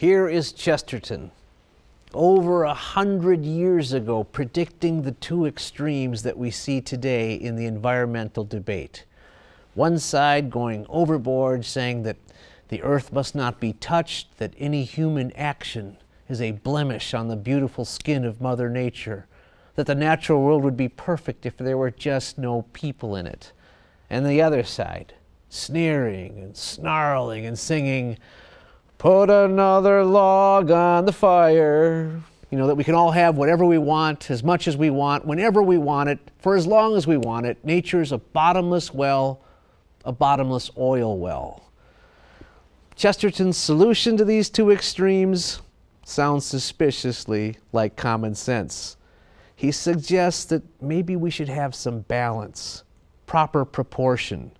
Here is Chesterton, over 100 years ago, predicting the two extremes that we see today in the environmental debate. One side going overboard, saying that the earth must not be touched, that any human action is a blemish on the beautiful skin of Mother Nature, that the natural world would be perfect if there were just no people in it. And the other side, sneering and snarling and singing, "Put another log on the fire." You know, that we can all have whatever we want, as much as we want, whenever we want it, for as long as we want it. Nature's a bottomless well, a bottomless oil well. Chesterton's solution to these two extremes sounds suspiciously like common sense. He suggests that maybe we should have some balance, proper proportion,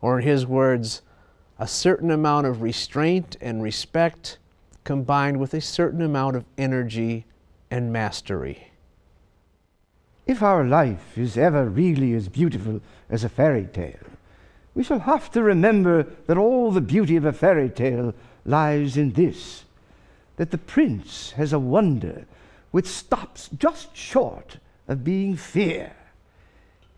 or in his words, a certain amount of restraint and respect combined with a certain amount of energy and mastery. If our life is ever really as beautiful as a fairy tale, we shall have to remember that all the beauty of a fairy tale lies in this, that the prince has a wonder which stops just short of being fear.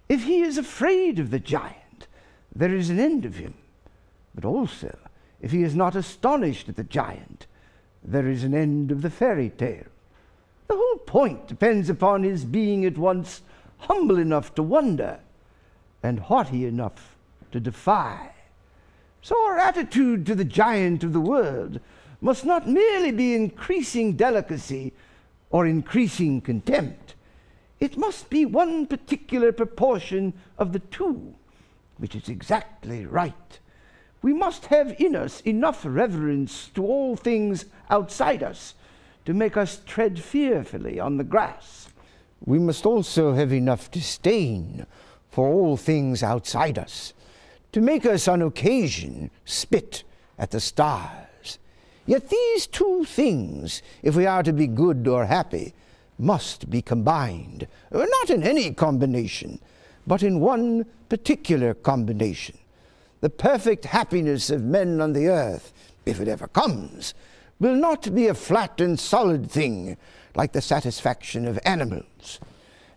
If he is afraid of the giant, there is an end of him. But also, if he is not astonished at the giant, there is an end of the fairy tale. The whole point depends upon his being at once humble enough to wonder and haughty enough to defy. So our attitude to the giant of the world must not merely be increasing delicacy or increasing contempt. It must be one particular proportion of the two, which is exactly right. We must have in us enough reverence to all things outside us to make us tread fearfully on the grass. We must also have enough disdain for all things outside us to make us on occasion spit at the stars. Yet these two things, if we are to be good or happy, must be combined, not in any combination, but in one particular combination. The perfect happiness of men on the earth, if it ever comes, will not be a flat and solid thing like the satisfaction of animals.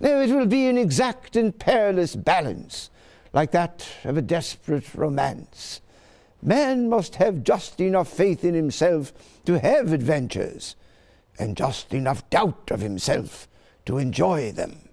No, it will be an exact and perilous balance, like that of a desperate romance. Man must have just enough faith in himself to have adventures, and just enough doubt of himself to enjoy them.